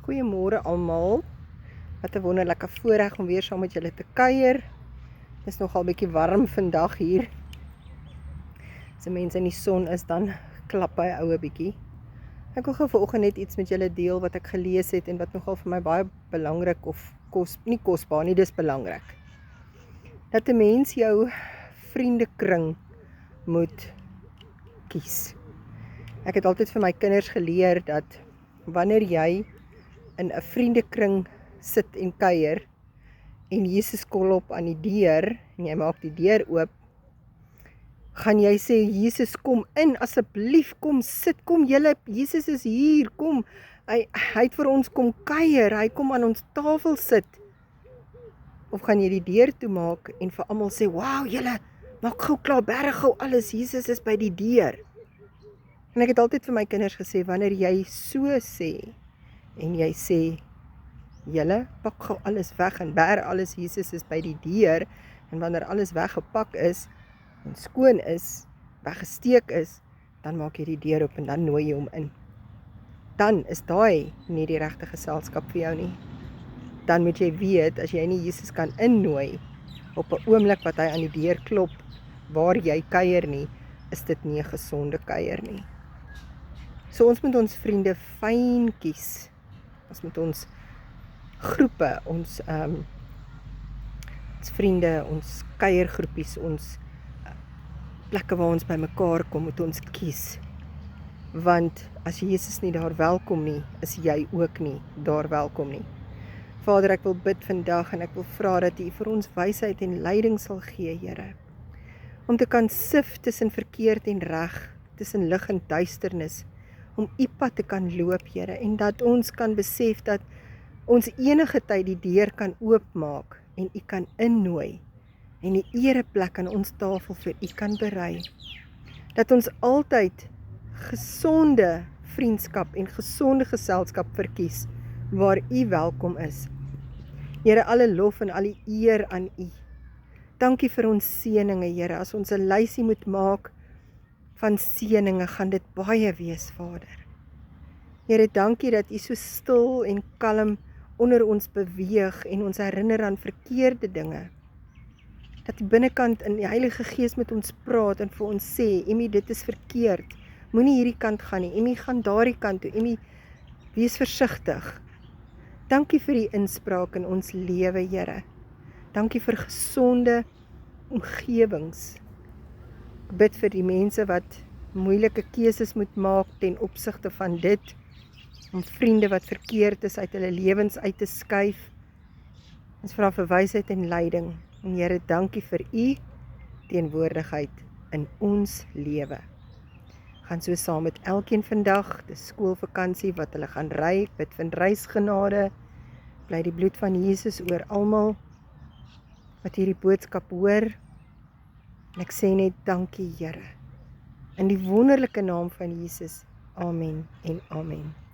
Goeiemôre almal. Wat 'n wonderlike voorreg om weer saam met julle te kuier. Dit is nogal bietjie warm vandag hier. As die mense in die son is, dan klap hy oue bietjie. Ek wil gou vanoggend net iets met julle deel wat ek gelees het en wat nogal vir my baie belangrik of nie kosbaar nie, dis belangrik. Dat 'n mens jou vriendekring moet kies. Ek het altyd vir my kinders geleer dat wanneer jy in 'n vriendekring sit en kuier en Jesus klop aan die deur en jy maak die deur oop, gaan jy sê, Jesus, kom in, asseblief, kom sit, kom julle, Jesus is hier, kom, hy het vir ons kom kuier, hy kom aan ons tafel sit. Of gaan jy die deur toemaak en vir almal sê, wow, julle, maak gou klaar, berg gou alles, Jesus is by die deur. En ek het altyd vir my kinders gesê, wanneer jy so sê, en jy sê, julle, pak gou alles weg en berg alles, Jesus is by die deur, en wanneer alles weggepak is, en skoon is, weggesteek is, dan maak jy die deur op en dan nooi jy hom in. Dan is daai nie die regte geselskap vir jou nie. Dan moet jy weet, as jy nie Jesus kan innooi, op 'n oomblik wat hy aan die deur klop, waar jy kuier nie, is dit nie 'n gesonde kuier nie. So ons moet ons vriende fyn kies. Ons moet ons groepe, ons vriende, ons kuiergroepies, ons plekke waar ons by mekaar kom, moet ons kies. Want as Jesus nie daar welkom nie, is jy ook nie daar welkom nie. Vader, ek wil bid vandag en ek wil vra dat U vir ons wysheid en leiding sal gee, Here. Om te kan sif tussen verkeerd en reg, tussen lig en duisternis, om U pad te kan loop, Here, en dat ons kan besef dat ons enige tyd die deur kan oopmaak en U kan innooi en die ereplek aan ons tafel vir U kan berei. Dat ons altyd gesonde vriendskap en gesonde geselskap verkies waar U welkom is. Here, alle lof en al die eer aan U. Dankie vir ons seëninge, Here. As ons 'n lysie moet maak van seëninge, gaan dit baie wees, Vader. Here, dankie dat U so stil en kalm onder ons beweeg en ons herinner aan verkeerde dinge. Dat die binnekant in die Heilige Gees met ons praat en vir ons sê, Emmy, dit is verkeerd. Moenie hierdie kant gaan nie. Emmy, gaan daardie kant toe. Emmy, wees versigtig. Dankie vir die inspraak in ons lewe, Here. Dankie vir gesonde omgewings. Ek bid vir die mense wat moeilike keuses moet maak ten opsigte van dit, om vriende wat verkeerd is uit hulle lewens uit te skuif. Ons vra vir wysheid en leiding. En Here, dankie vir U teenwoordigheid in ons lewe. Gaan so saam met elkeen vandag, dis skoolvakansie wat hulle gaan ry, bid vir reisgenade, bly die bloed van Jesus oor almal wat hierdie boodskap hoor. En ek sê net dankie, Here. In die wonderlike naam van Jesus. Amen en amen.